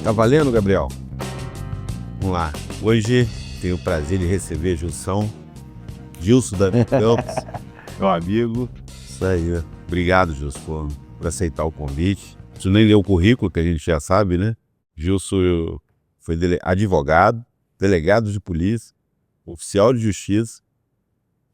Tá valendo, Gabriel? Vamos lá. Hoje tenho o prazer de receber Gilson da Campos, meu amigo. Isso aí. Obrigado, Gilson, por aceitar o convite. Você nem leu o currículo, que a gente já sabe, né? Gilson foi advogado, delegado de polícia, oficial de justiça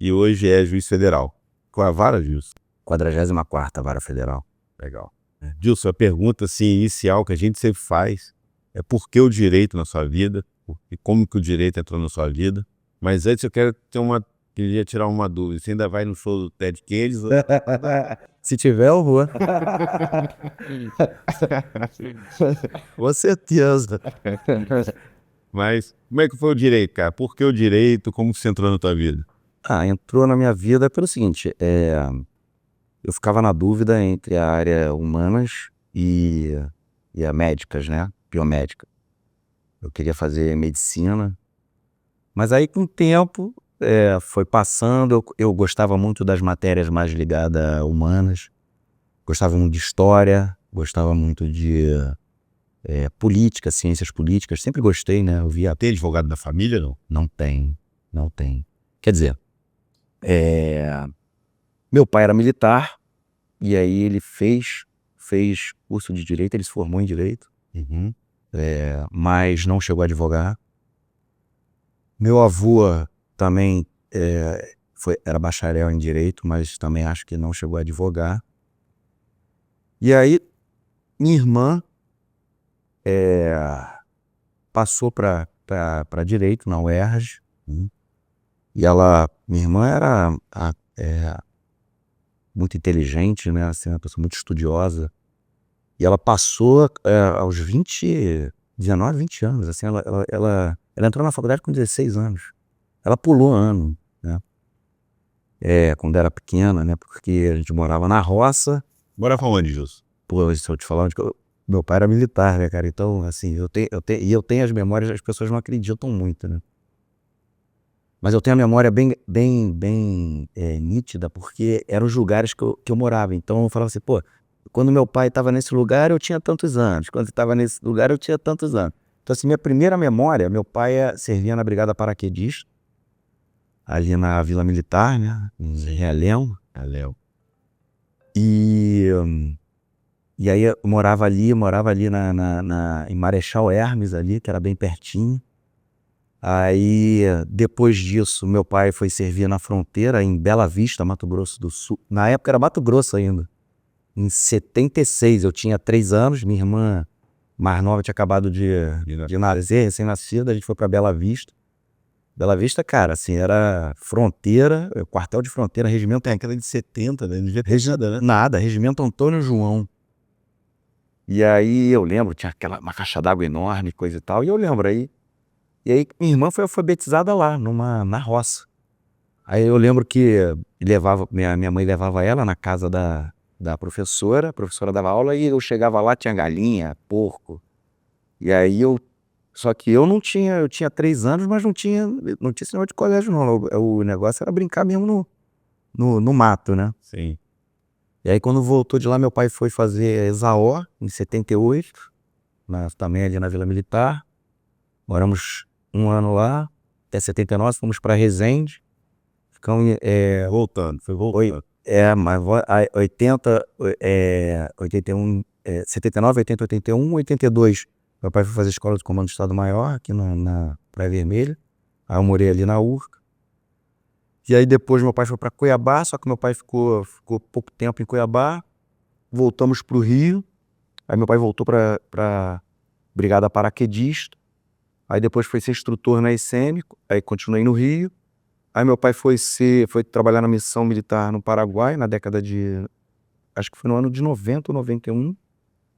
e hoje é juiz federal. Qual é a vara, Gilson? 44ª Vara Federal. Legal. Gilson, a pergunta assim, inicial que a gente sempre faz é por que o direito na sua vida e como que o direito entrou na sua vida. Mas antes eu queria tirar uma dúvida. Você ainda vai no show do Ted Kennedy? Se tiver, eu vou. Com certeza. Mas como é que foi o direito, cara? Por que o direito? Como que você entrou na tua vida? Entrou na minha vida pelo seguinte, eu ficava na dúvida entre a área humanas e a médicas, né? Biomédica. Eu queria fazer medicina, mas aí com o tempo foi passando, eu gostava muito das matérias mais ligadas a humanas, gostava muito de história, gostava muito de política, ciências políticas, sempre gostei, né? Eu via. Tem advogado da família, não? Não tem. Quer dizer, meu pai era militar e aí ele fez curso de direito, ele se formou em direito, Uhum. mas não chegou a advogar. Meu avô também era bacharel em direito, mas também acho que não chegou a advogar. E aí minha irmã passou para direito na UERJ, e minha irmã era muito inteligente, né? Assim, uma pessoa muito estudiosa. E ela passou aos 19, 20 anos. Assim, ela entrou na faculdade com 16 anos. Ela pulou ano, né? Quando era pequena, né? Porque a gente morava na roça. Morava onde, Gilson? Pô, se eu te falar meu pai era militar, né, cara? Então, assim, eu tenho as memórias, as pessoas não acreditam muito, né? Mas eu tenho a memória bem nítida, porque eram os lugares que eu morava. Então eu falava assim, pô, quando meu pai estava nesse lugar eu tinha tantos anos, quando ele estava nesse lugar eu tinha tantos anos. Então assim, minha primeira memória, meu pai servia na Brigada Paraquedista, ali na Vila Militar, né, em Realengo. E aí eu morava ali em Marechal Hermes ali, que era bem pertinho. Aí, depois disso, meu pai foi servir na fronteira em Bela Vista, Mato Grosso do Sul. Na época era Mato Grosso ainda. Em 76, eu tinha 3 anos, minha irmã mais nova tinha acabado de nascer, recém-nascida, a gente foi para Bela Vista. Bela Vista, cara, assim, era fronteira, quartel de fronteira, regimento... Tem aquela de 70, né? Não devia ter nada, né? Nada, regimento Antônio João. E aí eu lembro, tinha uma caixa d'água enorme, coisa e tal, e eu lembro aí. E aí minha irmã foi alfabetizada lá, na roça. Aí eu lembro que minha mãe levava ela na casa da professora, a professora dava aula e eu chegava lá, tinha galinha, porco. E aí só que eu tinha 3 anos, mas não tinha esse negócio de colégio não, o negócio era brincar mesmo no mato, né? Sim. E aí quando voltou de lá, meu pai foi fazer Exaó, em 78, também ali na Vila Militar. Moramos 1 ano lá, até 79, fomos para Resende. Ficamos, Voltando. 79, 80, 81, 82. Meu pai foi fazer escola de comando do Estado-Maior, aqui na Praia Vermelha. Aí eu morei ali na Urca. E aí depois meu pai foi para Cuiabá, só que meu pai ficou pouco tempo em Cuiabá. Voltamos para o Rio. Aí meu pai voltou para Brigada Paraquedista. Aí depois foi ser instrutor na ICM, aí continuei no Rio. Aí meu pai foi trabalhar na missão militar no Paraguai, na década acho que foi no ano de 90 ou 91.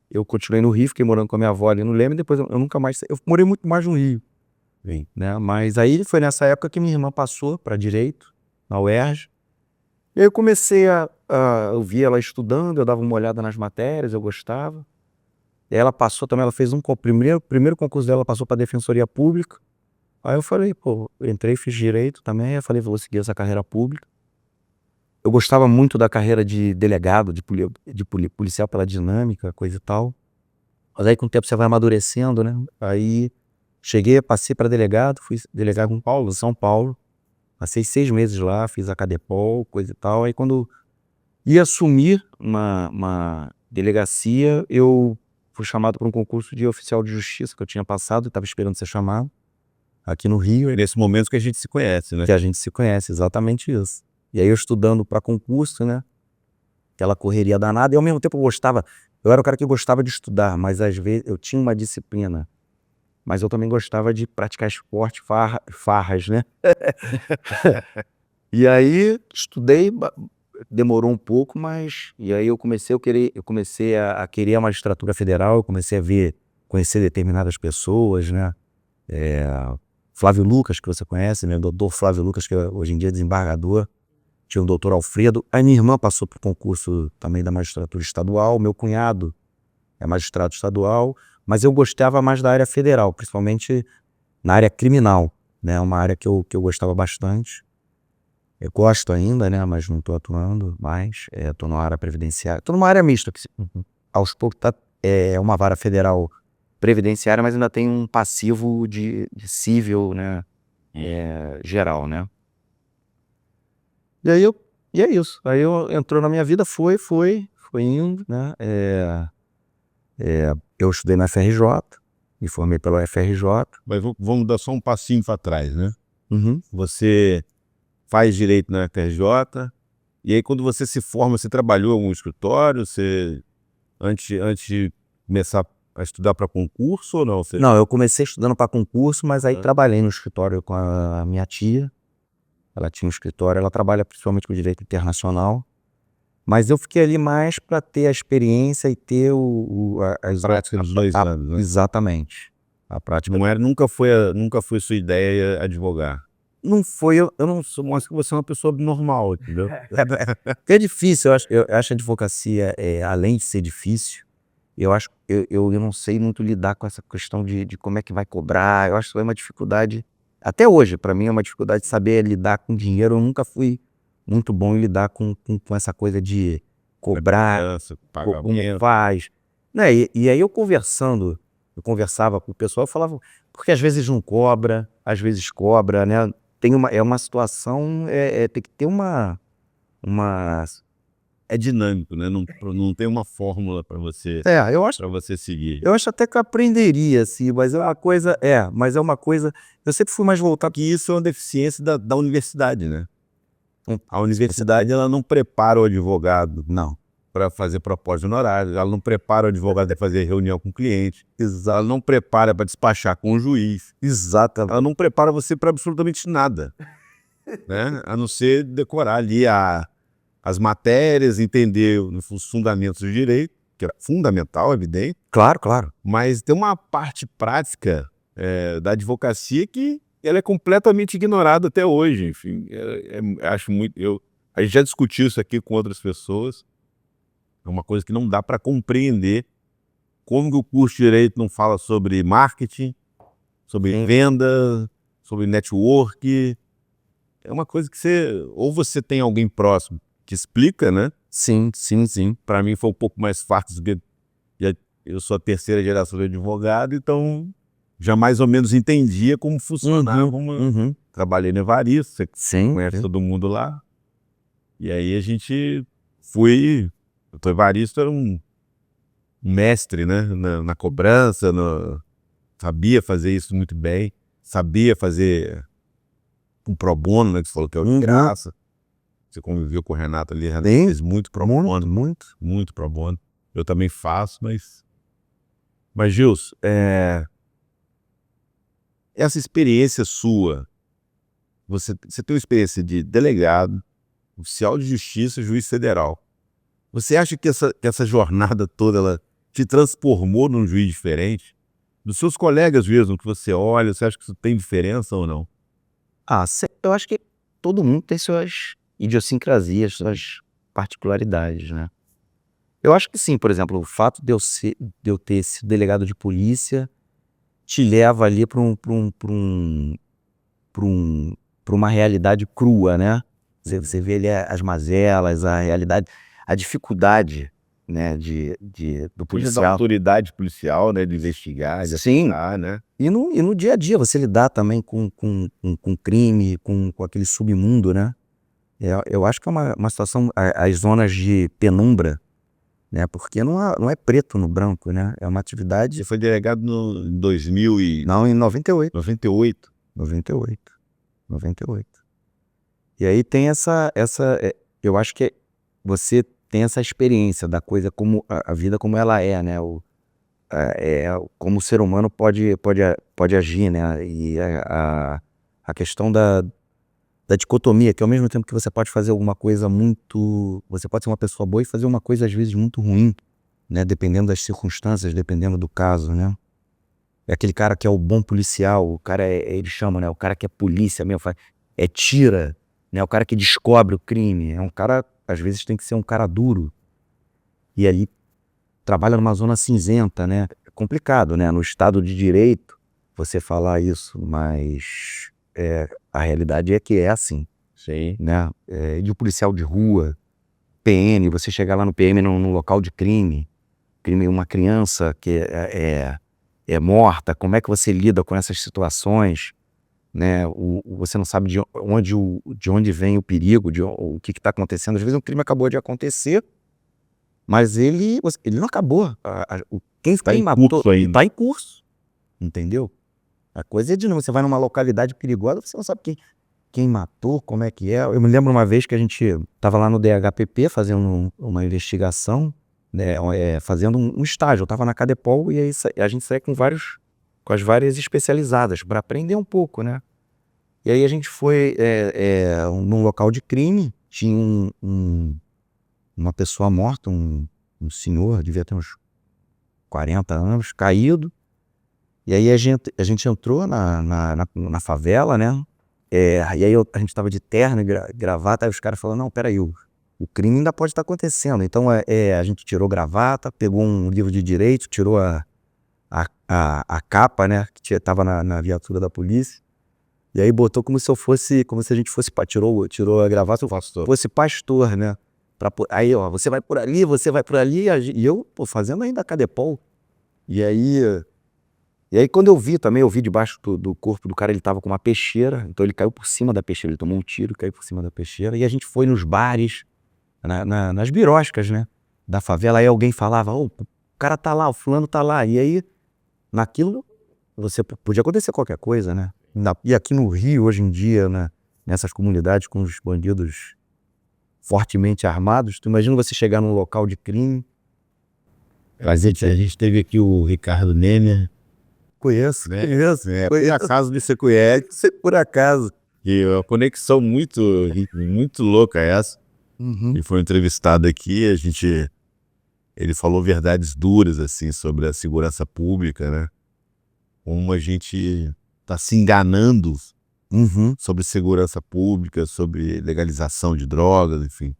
Eu continuei no Rio, fiquei morando com a minha avó ali no Leme, depois eu nunca mais... Eu morei muito mais no Rio, né? Mas aí foi nessa época que minha irmã passou para Direito, na UERJ. E aí eu comecei eu via ela estudando, eu dava uma olhada nas matérias, eu gostava. E ela passou também, ela fez primeiro concurso dela, ela passou para Defensoria Pública. Aí eu falei, pô, eu entrei, fiz Direito também, eu falei, vou seguir essa carreira pública. Eu gostava muito da carreira de delegado, de policial pela dinâmica, coisa e tal. Mas aí com o tempo você vai amadurecendo, né? Aí passei para delegado, fui delegado em São Paulo. Passei 6 meses lá, fiz a Cadepol, coisa e tal. Aí quando ia assumir uma delegacia, eu fui chamado para um concurso de oficial de justiça que eu tinha passado, estava esperando ser chamado, aqui no Rio. É nesse momento que a gente se conhece, né? Que a gente se conhece, exatamente isso. E aí eu estudando para concurso, né? Aquela correria danada, e ao mesmo tempo eu era o cara que gostava de estudar, mas às vezes eu tinha uma disciplina, mas eu também gostava de praticar esporte, farras, né? E aí estudei, demorou um pouco, mas e aí eu comecei a querer a magistratura federal, eu comecei a conhecer determinadas pessoas, né? Flávio Lucas, que você conhece, né? O doutor Flávio Lucas, que hoje em dia é desembargador. Tinha o doutor Alfredo. A minha irmã passou por concurso também da magistratura estadual. Meu cunhado é magistrado estadual. Mas eu gostava mais da área federal, principalmente na área criminal, né? Uma área que eu gostava bastante. Eu gosto ainda, né? Mas não estou atuando mais. Estou na área previdenciária. Estou numa área mista, que aos poucos é uma vara federal previdenciária, mas ainda tem um passivo de civil, né? Geral, né? E é isso. Aí entrou na minha vida, foi indo, né? Eu estudei na FRJ, me formei pela FRJ. Mas vamos dar só um passinho para trás, né? Uhum. Você faz direito na FRJ, e aí quando você se forma, você trabalhou em algum escritório? Você, antes de começar a estudar para concurso ou não? Não, eu comecei estudando para concurso, mas aí trabalhei no escritório com a minha tia. Ela tinha um escritório, ela trabalha principalmente com direito internacional. Mas eu fiquei ali mais para ter a experiência e ter as Prática dos 2 anos, né? Exatamente. A prática. Nunca foi sua ideia advogar. Não foi, eu não sou, Mostra que você é uma pessoa normal, entendeu? porque é difícil, eu acho a advocacia, além de ser difícil, eu não sei muito lidar com essa questão de como é que vai cobrar. Eu acho que é uma dificuldade, até hoje, para mim é uma dificuldade de saber lidar com dinheiro. Eu nunca fui muito bom em lidar com essa coisa de cobrar, como faz. Né? E aí eu conversava com o pessoal, eu falava, porque às vezes não cobra, às vezes cobra, né? É uma situação, tem que ter uma... É dinâmico, né? Não tem uma fórmula para você, eu acho, para você seguir. eu acho até que eu aprenderia, assim, mas mas é uma coisa, eu sempre fui mais voltado. Que isso é uma deficiência da universidade, né? A universidade, ela não prepara o advogado Não. para fazer proposta de honorário, ela não prepara o advogado para fazer reunião com o cliente, ela não prepara para despachar com o juiz, Exatamente. ela não prepara você para absolutamente nada, né? A não ser decorar ali as matérias, entender os fundamentos do direito, que é fundamental, evidente. Claro. Mas tem uma parte prática da advocacia que ela é completamente ignorada até hoje. Enfim, acho muito. A gente já discutiu isso aqui com outras pessoas. É uma coisa que não dá para compreender como que o curso de direito não fala sobre marketing, sobre venda, sobre network. É uma coisa que ou você tem alguém próximo que explica, né? Sim. Para mim foi um pouco mais fácil, porque eu sou a terceira geração de advogado, então já mais ou menos entendia como funcionava. Trabalhei no Evaristo, você conhece todo mundo lá. E aí a gente o doutor Evaristo era um mestre, né? Na cobrança, sabia fazer isso muito bem, sabia fazer um pro bono, né? Que você falou que é o de graça. Você conviveu com o Renato ali, Renato fez muito pro bono. Muito pro bono. Eu também faço, mas Gilson, essa experiência sua, você tem uma experiência de delegado, oficial de justiça, juiz federal. Você acha que essa jornada toda, ela te transformou num juiz diferente? Dos seus colegas mesmo, que você olha, você acha que isso tem diferença ou não? Eu acho que todo mundo tem suas idiosincrasias, suas particularidades, né? Eu acho que sim. Por exemplo, o fato de eu ter sido delegado de polícia te leva ali para uma realidade crua, né? Você vê ali as mazelas, a realidade, a dificuldade, né, do Seja da policial. autoridade policial, né, de investigar, de Sim. atuar, né? E no dia a dia, você lidar também com crime, com aquele submundo, né? Eu acho que é uma situação, as zonas de penumbra, né? Porque não é preto no branco, né? É uma atividade... Você foi delegado em 2098. Não, em 98. E aí tem eu acho que você tem essa experiência da coisa, como a vida como ela é, né? Como o ser humano pode agir, né? E a questão da dicotomia, que ao mesmo tempo que você pode fazer alguma coisa você pode ser uma pessoa boa e fazer uma coisa às vezes muito ruim, né? Dependendo das circunstâncias, dependendo do caso, né? É aquele cara que é o bom policial, o cara eles chamam, né? O cara que é polícia mesmo, tira, né? O cara que descobre o crime, é um cara, às vezes tem que ser um cara duro. E aí trabalha numa zona cinzenta, né? É complicado, né? No Estado de Direito você falar isso, mas a realidade é que é assim, Sim. né? De um policial de rua, PM, você chegar lá no PM no local de crime, uma criança que é morta, como é que você lida com essas situações, né? Você não sabe de onde vem o perigo, o que está acontecendo. Às vezes um crime acabou de acontecer, mas ele não acabou. Quem em matou curso ainda. está em curso, entendeu? A coisa é de novo, você vai numa localidade perigosa, você não sabe quem matou, como é que é. Eu me lembro uma vez que a gente estava lá no DHPP fazendo uma investigação, né, fazendo um estágio. Eu estava na Cadepol e aí a gente saía com as várias especializadas para aprender um pouco, né? E aí a gente foi num local de crime, tinha uma pessoa morta, um senhor, devia ter uns 40 anos, caído. E aí a gente entrou na favela, né? E aí a gente estava de terno e gravata, aí os caras falaram, não, peraí, o crime ainda pode estar acontecendo. Então a gente tirou gravata, pegou um livro de direito, tirou a capa, né, que estava na viatura da polícia, e aí botou como se a gente fosse, tirou a gravata, fosse pastor, né? Aí, ó, você vai por ali, e eu, fazendo ainda a Cadepol. E aí quando eu vi debaixo do corpo do cara, ele tava com uma peixeira, então ele caiu por cima da peixeira, ele tomou um tiro, caiu por cima da peixeira, e a gente foi nos bares, nas biroscas, né, da favela, aí alguém falava, o cara tá lá, o fulano tá lá, e aí, naquilo, podia acontecer qualquer coisa, né, e aqui no Rio, hoje em dia, né, nessas comunidades com os bandidos fortemente armados, tu imagina você chegar num local de crime. A gente teve aqui o Ricardo Nemer. Conheço. Por acaso você conhece, Por acaso. e é uma conexão muito louca essa. Ele foi entrevistado aqui, ele falou verdades duras assim sobre a segurança pública, né? Como a gente está se enganando sobre segurança pública, sobre legalização de drogas, enfim.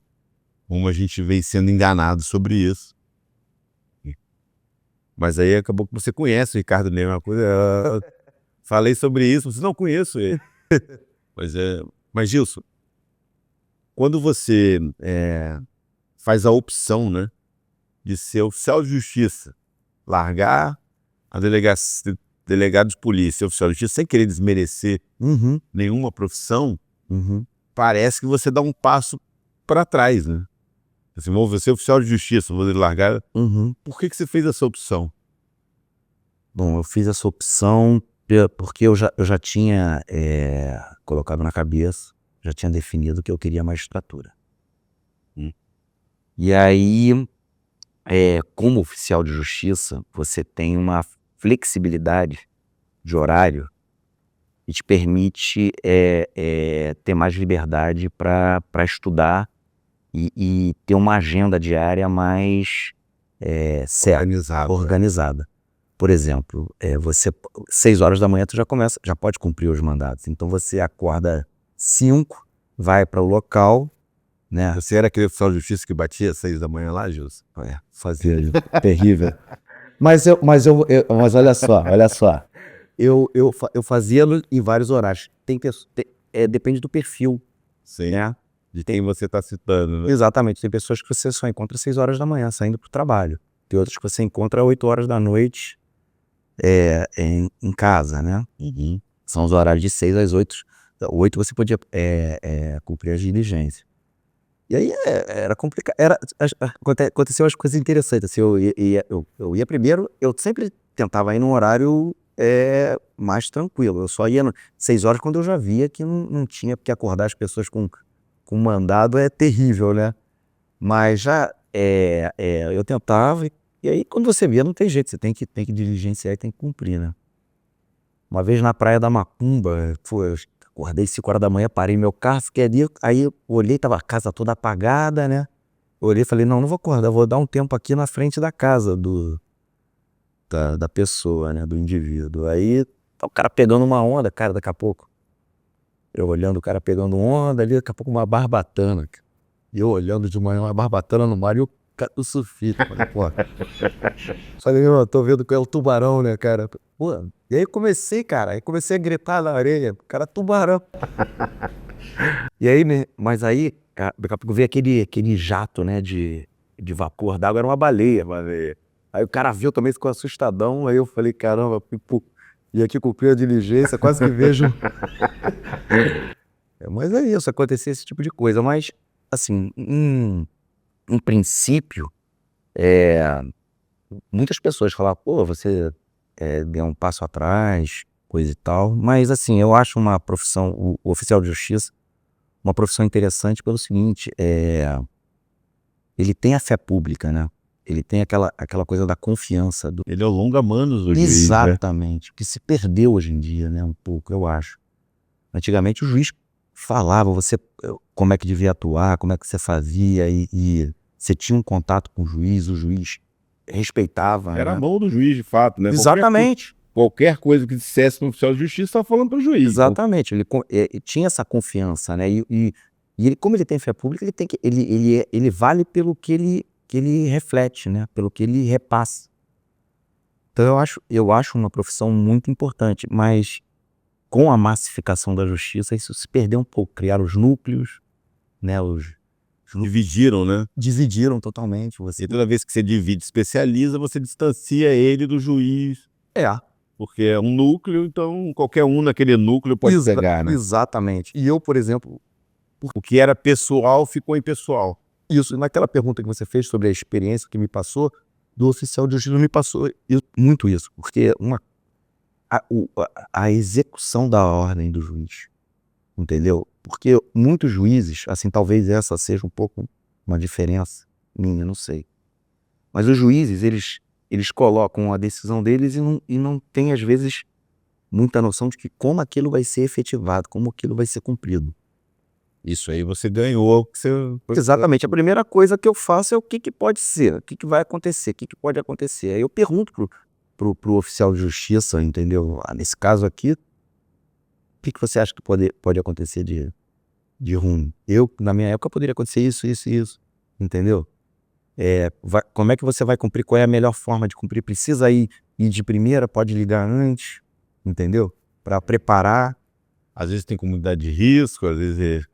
Como a gente vem sendo enganado sobre isso. Mas aí acabou que você conhece o Ricardo Nemer, uma coisa. Falei sobre isso, você não conheço ele. Mas Gilson, quando você faz a opção, né, de ser oficial de justiça, largar a delegado de polícia, oficial de justiça, sem querer desmerecer nenhuma profissão, parece que você dá um passo para trás, né? Assim, vou ser oficial de justiça, vou largar. Por que você fez essa opção? Bom, eu fiz essa opção porque eu já tinha colocado na cabeça, já tinha definido que eu queria magistratura. E aí, como oficial de justiça, você tem uma flexibilidade de horário que te permite ter mais liberdade para estudar e ter uma agenda diária mais organizada. Por exemplo, 6 horas da manhã tu já pode cumprir os mandados. Então você acorda 5, vai para o local, né? Você era aquele oficial de justiça que batia às 6 da manhã lá, Gilson? Fazia terrível. Mas olha só, eu fazia em vários horários. Depende do perfil, Sim. né? de quem você está citando, né? Exatamente. Tem pessoas que você só encontra às 6 horas da manhã, saindo para o trabalho. Tem outras que você encontra às 8 horas da noite em casa, né? Uhum. São os horários de 6 às 8. 8 você podia cumprir as diligências. E aí era complicado. Aconteceu umas coisas interessantes. Assim, eu ia primeiro, eu sempre tentava ir num horário mais tranquilo. Eu só ia 6 horas quando eu já via que não tinha, porque acordar as pessoas com mandado é terrível, né? Mas já eu tentava, e aí quando você via, não tem jeito, você tem que diligenciar e tem que cumprir, né? Uma vez na Praia da Macumba, eu acordei 5 horas da manhã, parei meu carro, fiquei ali, aí eu olhei, tava a casa toda apagada, né? Eu olhei e falei, não vou acordar, vou dar um tempo aqui na frente da casa da pessoa, né? Do indivíduo. Aí tá o cara pegando uma onda, cara, daqui a pouco. Eu olhando o cara pegando onda ali, daqui a pouco uma barbatana. E eu olhando de manhã uma barbatana no mar e o cara do surfista. Falei, pô. Falei, eu tô vendo que é o tubarão, né, cara? Pô. E aí comecei, cara, a gritar na areia, cara, tubarão. E aí, né, mas aí, cara, daqui a pouco veio aquele jato, né, de vapor d'água, era uma baleia. Aí o cara viu também, ficou assustadão, aí eu falei, caramba, pô, e aqui cumpri a diligência, quase que vejo. Mas é isso, acontecia esse tipo de coisa, mas, assim, em princípio, muitas pessoas falavam, pô, você deu um passo atrás, coisa e tal, mas assim, eu acho uma profissão, o oficial de justiça, uma profissão interessante pelo seguinte, ele tem a fé pública, né? Ele tem aquela coisa da confiança. Ele é o longa-manos do juiz, né? Exatamente, que se perdeu hoje em dia, né? Um pouco, eu acho. Antigamente o juiz falava como é que devia atuar, como é que você fazia, e você tinha um contato com o juiz respeitava, Era a né? mão do juiz, de fato, né? Exatamente. Qualquer coisa que dissesse no oficial de justiça, estava falando para o juiz. Exatamente. Ele tinha essa confiança, né? E ele, como ele tem fé pública, ele vale pelo que ele reflete, né? Pelo que ele repassa. Então eu acho uma profissão muito importante, mas com a massificação da justiça, isso se perdeu um pouco. Criaram os núcleos, né? Dividiram, né? Dividiram totalmente. E toda vez que você divide, especializa, você distancia ele do juiz. Porque é um núcleo, então qualquer um naquele núcleo pode pegar, né? Exatamente. E eu, por exemplo, O que era pessoal ficou impessoal. isso, naquela pergunta que você fez sobre a experiência que me passou, do oficial de justiça me passou muito isso, porque a execução da ordem do juiz, entendeu? Porque muitos juízes, assim, talvez essa seja um pouco uma diferença minha, não sei. Mas os juízes, eles colocam a decisão deles e não tem, às vezes, muita noção de que como aquilo vai ser efetivado, como aquilo vai ser cumprido. Isso aí você ganhou. Exatamente. A primeira coisa que eu faço é o que pode ser, o que vai acontecer, o que pode acontecer. Aí eu pergunto pro oficial de justiça, entendeu? Nesse caso aqui, o que você acha que pode acontecer de ruim? Na minha época, poderia acontecer isso, isso e isso, entendeu? Como é que você vai cumprir? Qual é a melhor forma de cumprir? Precisa ir de primeira, pode ligar antes, entendeu? Para preparar. Às vezes tem comunidade de risco, às vezes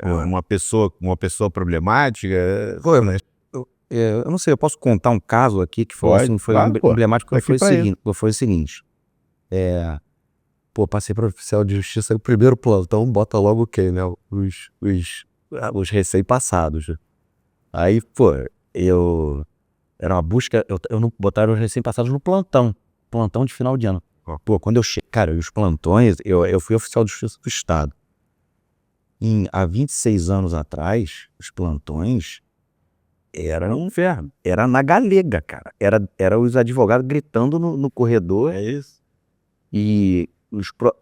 uma pessoa problemática. Eu não sei, eu posso contar um caso aqui que foi, Pode, assim, foi claro, emblemático, que aqui foi o seguinte. Passei para o oficial de justiça, o primeiro plantão bota logo quem, né? Os recém-passados. Aí, era uma busca, eu não botaram os recém-passados no plantão de final de ano. Quando eu cheguei, cara, os plantões, eu fui oficial de justiça do estado. Há 26 anos atrás, os plantões era um inferno. Era na galega, cara. Era os advogados gritando no corredor. É isso. E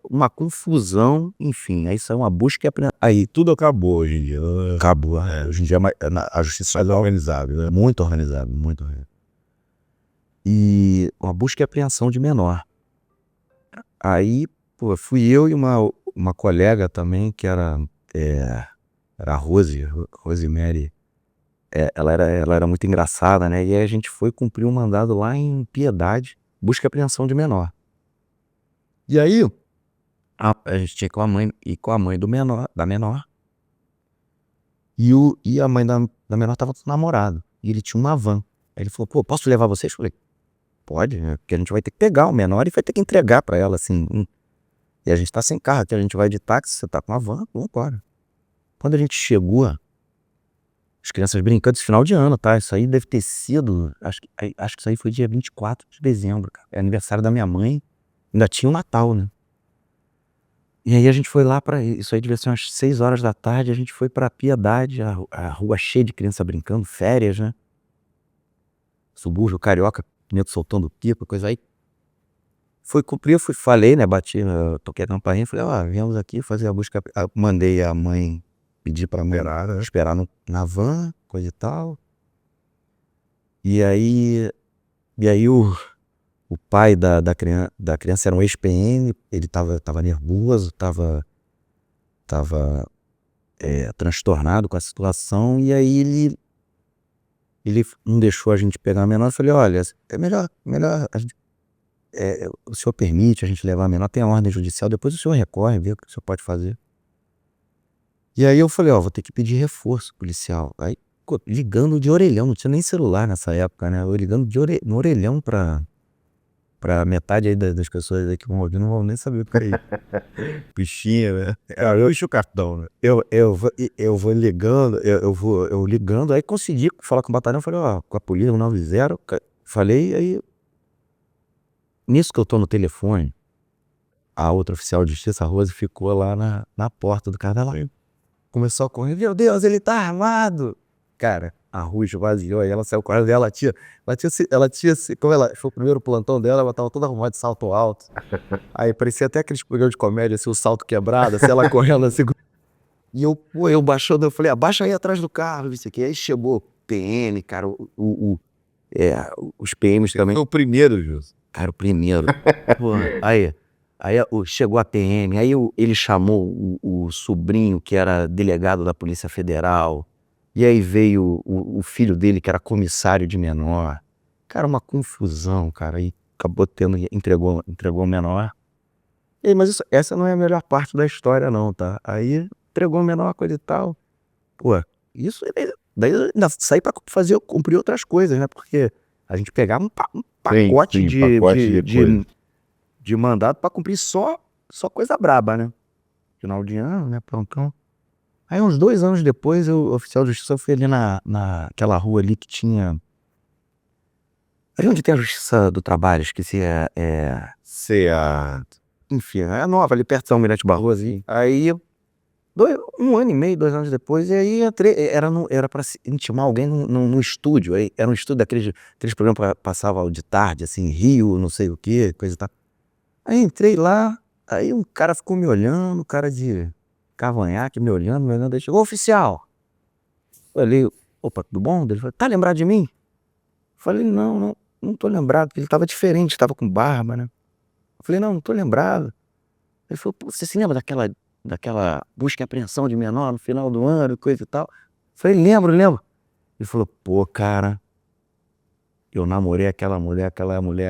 uma confusão, enfim. Aí saiu uma busca e apreensão. Aí tudo acabou hoje em dia. Acabou. Hoje em dia a justiça Mais organizado, né? muito organizado, muito organizado. E uma busca e apreensão de menor. Aí, fui eu e uma colega também, que era a Rosemary. Ela era muito engraçada, né? E aí a gente foi cumprir um mandado lá em Piedade, busca e apreensão de menor. E aí, a gente tinha ir com a mãe da menor. E a mãe da menor tava com o namorado. E ele tinha uma van. Aí ele falou, pô, posso levar vocês? Eu falei, pode, né? Porque a gente vai ter que pegar o menor e vai ter que entregar pra ela, assim. E a gente tá sem carro aqui, a gente vai de táxi, você tá com uma van, vamos embora. Quando a gente chegou, as crianças brincando esse final de ano, tá? Isso aí deve ter sido, acho que isso aí foi dia 24 de dezembro, cara. É aniversário da minha mãe, ainda tinha o Natal, né? E aí a gente foi lá pra, isso aí devia ser umas 6 horas da tarde, a gente foi pra Piedade, a rua cheia de criança brincando, férias, né? Subúrbio carioca, nego soltando pipa, coisa aí. Foi cumprir, falei, né, bati, toquei a campainha, falei, viemos aqui fazer a busca, mandei a mãe pedir pra mãe esperar na van, coisa e tal. E aí o pai da criança era um ex-PM, ele tava nervoso, tava transtornado com a situação, e aí ele não deixou a gente pegar a menor. Eu falei, olha, é melhor o senhor permite a gente levar a menor, tem a ordem judicial, depois o senhor recorre, vê o que o senhor pode fazer. E aí eu falei, vou ter que pedir reforço policial. Aí, ligando de orelhão, não tinha nem celular nessa época, né? Eu ligando no orelhão pra metade aí das pessoas aí que vão ouvir, não vão nem saber o que é isso. Bichinha, né? Eu encho o cartão, né? Eu vou ligando, eu ligando, aí consegui falar com o batalhão, falei, com a polícia, 190, falei, aí nisso que eu tô no telefone, a outra oficial de justiça, a Rose, ficou lá na porta do carro, ela começou a correr, meu Deus, ele tá armado! Cara, a rua esvaziou, aí ela saiu correndo, ela tinha, como ela foi o primeiro plantão dela, ela tava toda arrumada de salto alto, aí parecia até aqueles programas de comédia, assim, o salto quebrado, assim, ela correndo assim, e eu baixando, eu falei, abaixa aí atrás do carro, isso aqui, aí chegou PM, cara, os PMs também. Foi o primeiro, Jus. Cara, o primeiro. Pô, aí chegou a PM, aí ele chamou o sobrinho que era delegado da Polícia Federal, e aí veio o filho dele que era comissário de menor. Cara, uma confusão, cara, aí acabou entregou o menor. E aí, mas essa não é a melhor parte da história não, tá? Aí entregou o menor, coisa e tal. Pô, isso daí eu ainda saí pra cumprir outras coisas, né? Porque a gente pegava um pacote de mandado pra cumprir só coisa braba, né? Final de ano, né? Plantão. Aí uns 2 anos depois, o oficial de justiça foi ali naquela rua ali que tinha... Ali onde tem a Justiça do Trabalho, esqueci, enfim, é nova, ali perto do Almirante Barroso. Aí, 1 ano e meio, 2 anos depois, e aí entrei, era pra intimar alguém num estúdio, aí, era um estúdio aqueles programas que passavam de tarde, assim, Rio, não sei o que, coisa e tal. Aí entrei lá, aí um cara ficou me olhando, cara de cavanhaque me olhando, aí chegou, oficial. Falei, opa, tudo bom? Ele falou, tá lembrado de mim? Falei, não tô lembrado, ele tava diferente, tava com barba, né? Falei, não tô lembrado. Ele falou, pô, você se lembra daquela busca e apreensão de menor no final do ano, coisa e tal? Falei, lembro. Ele falou, pô, cara, eu namorei aquela mulher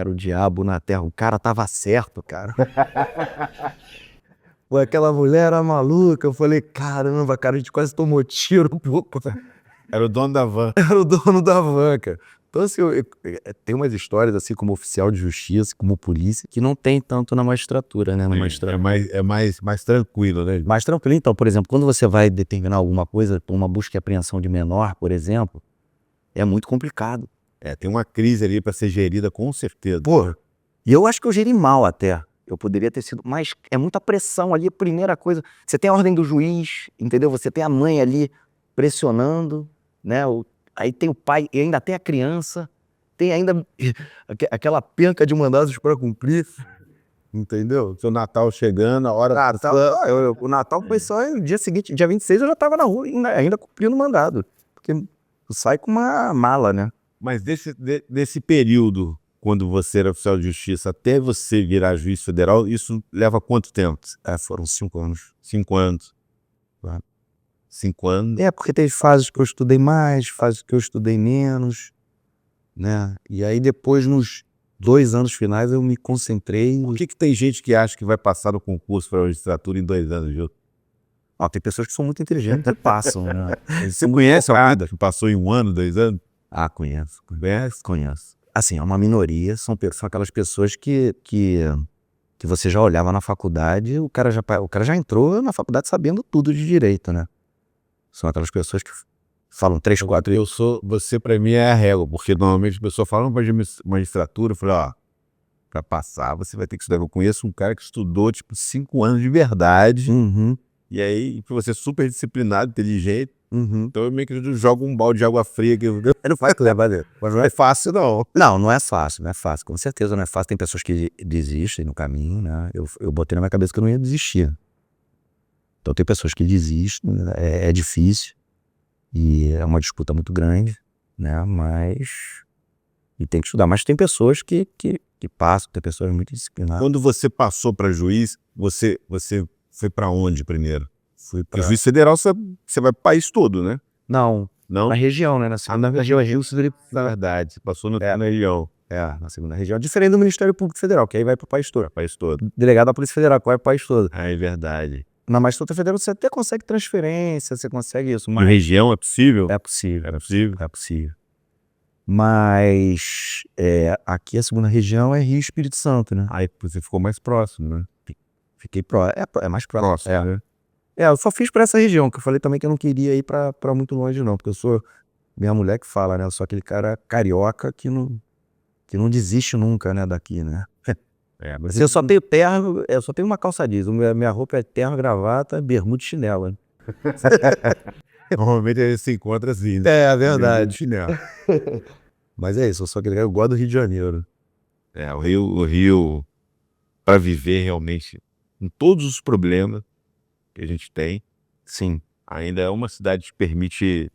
era o diabo na terra, o cara tava certo, cara. Pô, aquela mulher era maluca, eu falei, caramba, cara, a gente quase tomou tiro, pô. Era o dono da van. Era o dono da van, cara. Então, assim, tem umas histórias, assim, como oficial de justiça, como polícia, que não tem tanto na magistratura, né? É mais tranquilo, né? Mais tranquilo. Então, por exemplo, quando você vai determinar alguma coisa, uma busca e apreensão de menor, por exemplo, é muito complicado. Tem uma crise ali pra ser gerida, com certeza. Pô, e eu acho que eu geri mal até. Eu poderia ter sido, mas é muita pressão ali, primeira coisa. Você tem a ordem do juiz, entendeu? Você tem a mãe ali pressionando, né? Aí tem o pai e ainda tem a criança, tem ainda aquela penca de mandados para cumprir, entendeu? Seu Natal chegando, a hora... O Natal foi só no dia seguinte, dia 26 eu já estava na rua ainda cumprindo mandado, porque tu sai com uma mala, né? Mas desse período, quando você era oficial de justiça, até você virar juiz federal, isso leva quanto tempo? Foram 5 anos. 5 anos. Claro. 5 anos. Porque teve fases que eu estudei mais, fases que eu estudei menos, né? E aí depois, nos 2 anos finais, eu me concentrei. Por que tem gente que acha que vai passar no concurso para a magistratura em 2 anos, viu? Ó, tem pessoas que são muito inteligentes e passam, né? Você conhece alguém que passou em 1 ano, 2 anos? Ah, conheço. Conhece? Conheço. Assim, é uma minoria, são aquelas pessoas que você já olhava na faculdade, o cara já entrou na faculdade sabendo tudo de direito, né? São aquelas pessoas que falam 3, 4... Você pra mim é a régua, porque normalmente a pessoa fala para magistratura, eu falei, ó, pra passar você vai ter que estudar. Eu conheço um cara que estudou, tipo, 5 anos de verdade, Uhum, e aí você é super disciplinado, inteligente, uhum. então eu meio que jogo um balde de água fria que Não vai levar dentro. mas não é fácil não. Não, não é fácil, não é fácil. Com certeza não é fácil. Tem pessoas que desistem no caminho, né? Eu botei na minha cabeça que eu não ia desistir. Então tem pessoas que desistem, né? É difícil. E é uma disputa muito grande, né? Mas... E tem que estudar. Mas tem pessoas que passam, tem pessoas muito disciplinadas. Quando você passou para juiz, você foi para onde primeiro? Fui Porque pra... juiz federal você vai pro país todo, né? Não, Não? na região, né? Na segunda região, Na verdade, você passou na região. na segunda região. Diferente do Ministério Público Federal, que aí vai pro país todo. País todo. Delegado da Polícia Federal, que vai pro país todo. Ah, é verdade. Na Magistratura Federal você até consegue transferência, você consegue isso. Na Mas região é possível? é possível. Era possível? É possível. Mas aqui a segunda região é Rio e Espírito Santo, né? Aí você ficou mais próximo, né? Fiquei é mais próximo. né? Eu só fiz pra essa região, que eu falei também que eu não queria ir pra muito longe não, porque eu sou, minha mulher que fala, né? Eu sou aquele cara carioca que não desiste nunca, né, daqui, né? Mas Eu só tenho terno, eu só tenho uma calça jeans, minha roupa é terno, gravata, bermuda e chinelo, né? normalmente a gente se encontra assim, né? É Bermuda e chinelo. Mas é isso, eu sou aquele cara, eu gosto do Rio de Janeiro. O Rio, para viver realmente com todos os problemas que a gente tem, Sim. ainda é uma cidade que permite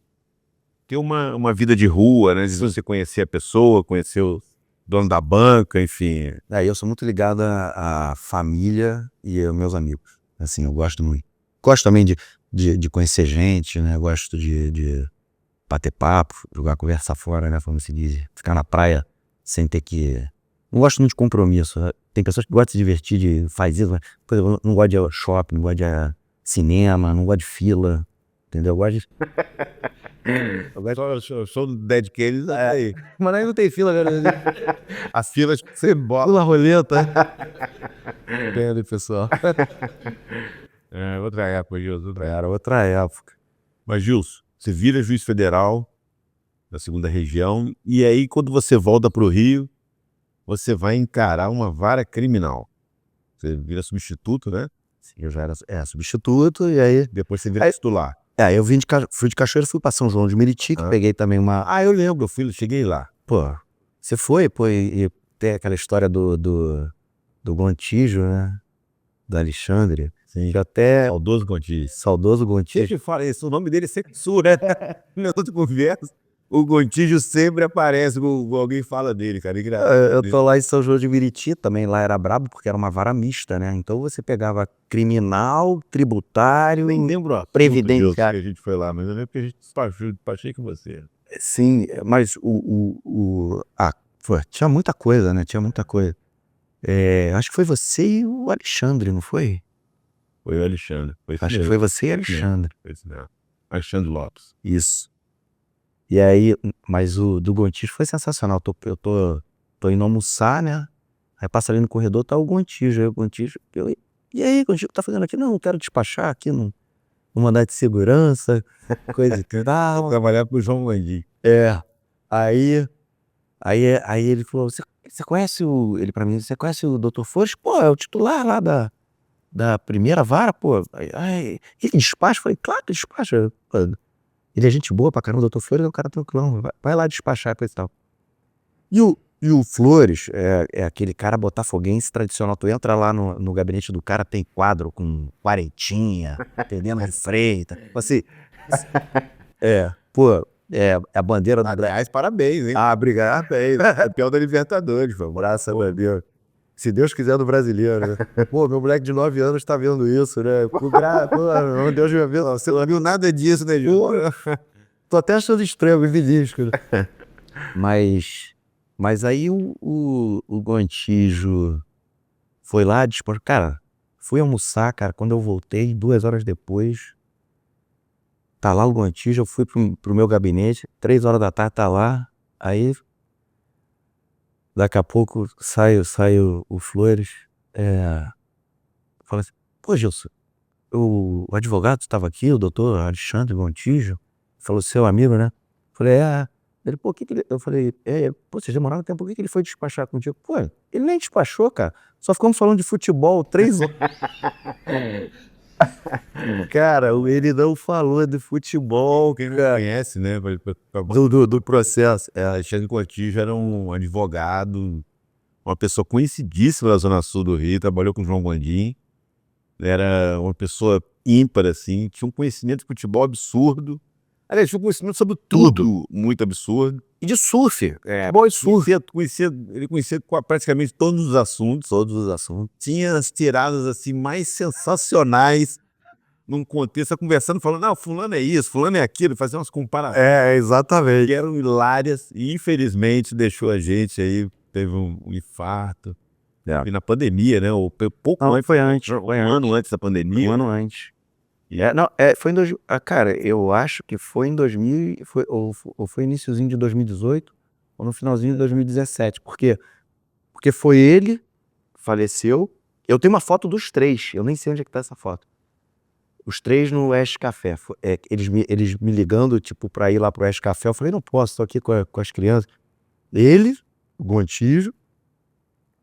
ter uma vida de rua, né? De você conhecer a pessoa, conhecer o dono da banca, enfim. Eu sou muito ligado à família e aos meus amigos. Assim, eu gosto muito. Gosto também de conhecer gente, né? Gosto de bater papo, jogar conversa fora, né? Como se diz. Ficar na praia sem ter que... Não gosto muito de compromisso. Tem pessoas que gostam de se divertir, faz isso, mas por exemplo, eu não gosto de shopping, não gosto de cinema, não gosto de fila, entendeu? Eu gosto de... Eu sou do Dead Kennedy aí. Mas aí não tem fila, né? As filas que você bota. Pula a roleta. Entende, pessoal? É outra época, Gilson. Era outra época. Mas, Gilson, você vira juiz federal da segunda região e aí quando você volta para o Rio, você vai encarar uma vara criminal. Você vira substituto, né? Sim, eu já era substituto e aí... Depois você vira titular. Eu fui de Cachoeira, fui pra São João de Meriti, que peguei também uma... Eu lembro, cheguei lá. Pô, você foi, pô, e tem aquela história do Gontijo, né? Do Alexandre. Sim. Que até... Saudoso Gontijo. Saudoso Gontijo. Deixa eu falar isso, o nome dele é sempre Sul, né? Na outra conversa, o Gontijo sempre aparece, alguém fala dele, cara. Eu tô lá em São João de Meriti, também lá era brabo, porque era uma vara mista, né? Então você pegava criminal, tributário, Nem lembro previdenciário. que a gente foi lá, mas eu lembro que a gente despachei com você. Sim, mas tinha muita coisa, né? Tinha muita coisa. Acho que foi você e o Alexandre, não foi? Foi o Alexandre. Acho que foi você e Alexandre. Foi isso mesmo. Alexandre Lopes. Isso. E aí, mas o do Gontijo foi sensacional. Eu tô indo almoçar, né? Aí passa ali no corredor, tá o Gontijo. Aí o Gontijo, e aí, Gontijo, o que tá fazendo aqui? Não, quero despachar aqui no mandado de segurança, coisa e tal. Trabalhar com o João Landim. Aí ele falou, você conhece ele pra mim, você conhece o Dr. Flores? Pô, é o titular lá da primeira vara, pô. Ele despacha? Eu falei, claro que despacha. Pô, ele é gente boa pra caramba, o Dr. Flores é um cara tranquilão, vai lá despachar, coisa e tal. E o Flores é aquele cara botafoguense tradicional. Tu entra lá no gabinete do cara, tem quadro com quarentinha, entendendo? Refreita. Assim, é a bandeira do... Aliás, parabéns, hein? Obrigado. Campeão da Libertadores, pô. Graças a Deus. Se Deus quiser do brasileiro, né? Pô, meu moleque de 9 anos tá vendo isso, né? Meu Deus me viu. Você não viu nada disso, né, Gil? Tô até achando estranho esse disco, né? Mas aí o Gontijo foi lá, cara, Fui almoçar, cara, quando eu voltei, 2 horas depois, tá lá o Gontijo, eu fui pro meu gabinete, 3 horas da tarde tá lá, aí daqui a pouco sai o Flores, fala assim, pô Gilson, o advogado estava aqui, o doutor Alexandre Gontijo, falou seu amigo, né? Falei, ele, pô, eu falei, pô, vocês demoraram tempo, por que ele foi despachar contigo? Pô, ele nem despachou, cara, só ficamos falando de futebol 3 horas. Cara, ele não falou de futebol, Quem não cara, conhece, né? do processo. Alexandre Gontijo era um advogado, uma pessoa conhecidíssima da Zona Sul do Rio, trabalhou com o João Gondim, era uma pessoa ímpar, assim, tinha um conhecimento de futebol absurdo. Aliás, tinha um conhecimento sobre tudo muito absurdo. E de surf, futebol e surf. Ele conhecia praticamente todos os assuntos. Tinha as tiradas assim mais sensacionais num contexto, conversando, falando, não, fulano é isso, fulano é aquilo, fazia umas comparações Exatamente. que eram hilárias e infelizmente deixou a gente aí, teve um infarto. E na pandemia, né? Ou pouco Não, antes. foi antes. Um ano antes da pandemia. Um ano antes. Foi em cara, eu acho que foi em 2000, ou foi iniciozinho de 2018, ou no finalzinho de 2017. Por quê? Porque foi ele, faleceu. Eu tenho uma foto dos três, eu nem sei onde é que tá essa foto. Os três no Oeste Café. Eles me ligando, tipo, pra ir lá pro Oeste Café. Eu falei, não posso, tô aqui com as crianças. Ele, o Gontijo,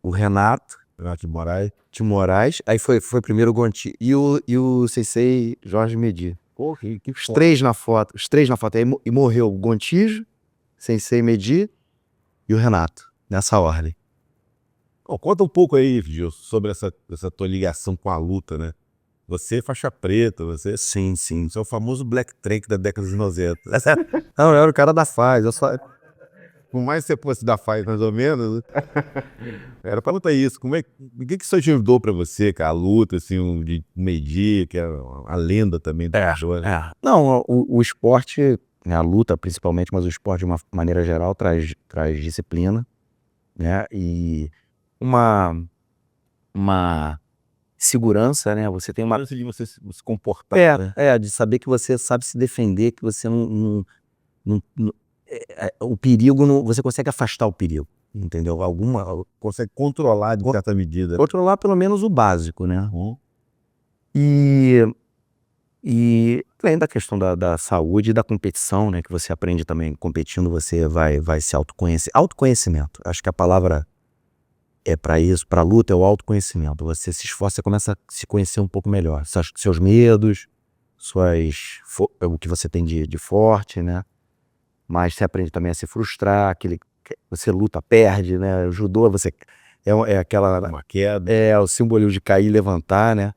o Renato de Moraes, aí foi primeiro o Gontijo e o Sensei Jorge Medi. Os três na foto, aí e morreu o Gontijo, Sensei Medi e o Renato, nessa ordem. Conta um pouco aí, Gilson, sobre essa tua ligação com a luta, né? Você é faixa preta, você Sim. é o famoso Black Trank da década de 90. Não, eu era o cara da Faz, Por mais que você fosse da Faz, mais ou menos, era pra lutar isso. O que isso ajudou pra você, cara? A luta, assim, de medir, que é a lenda também do jogo. Não, o esporte, né, a luta principalmente, mas o esporte de uma maneira geral traz disciplina, né, e uma segurança, né, você tem uma... de você se comportar, né? de saber que você sabe se defender, que você o perigo, você consegue afastar o perigo, entendeu? Consegue controlar de certa medida. Controlar pelo menos o básico, né? E além da questão da saúde e da competição, né? Que você aprende também, competindo você vai se autoconhecer. Autoconhecimento, acho que a palavra para isso, para luta é o autoconhecimento. Você se esforça, você começa a se conhecer um pouco melhor. Seus medos, o que você tem de forte, né? Mas você aprende também a se frustrar, você luta, perde, né? O judô, você aquela... Uma queda. O simbolismo de cair e levantar, né?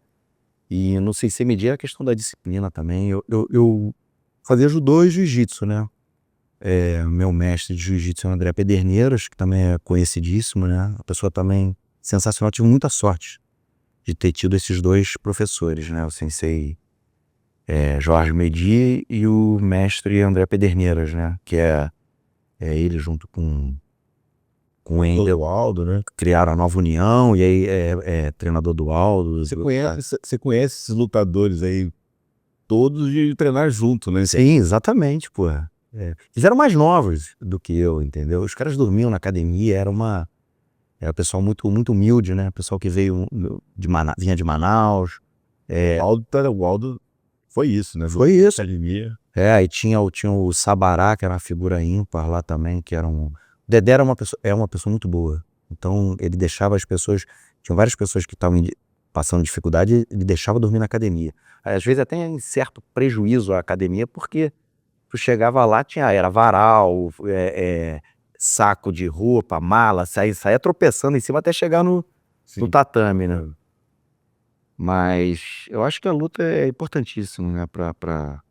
E não sei se medir a questão da disciplina também. Eu fazia judô e jiu-jitsu, né? Meu mestre de jiu-jitsu é o André Pederneiras, que também é conhecidíssimo, né? Uma pessoa também sensacional. Tive muita sorte de ter tido esses dois professores, né? O sensei Jorge Medi e o mestre André Pederneiras, né? Que é ele junto com o Wendel Aldo, né? Criaram a Nova União, e aí é treinador do Aldo. Você conhece esses lutadores aí todos de treinar junto, né? Sim, exatamente, pô. Eles eram mais novos do que eu, entendeu? Os caras dormiam na academia, era o pessoal muito, muito humilde, né? O pessoal que veio vinha de Manaus. O Aldo foi isso, né? Foi isso. Academia. Aí tinha o Sabará, que era uma figura ímpar lá também, que era o Dedé era uma pessoa muito boa. Então ele deixava as pessoas, tinham várias pessoas que estavam passando dificuldade, ele deixava dormir na academia. Às vezes até em certo prejuízo à academia, porque tu chegava lá, era varal, saco de roupa, mala, saía tropeçando em cima até chegar no tatame, né? Mas eu acho que a luta é importantíssima, né? Pra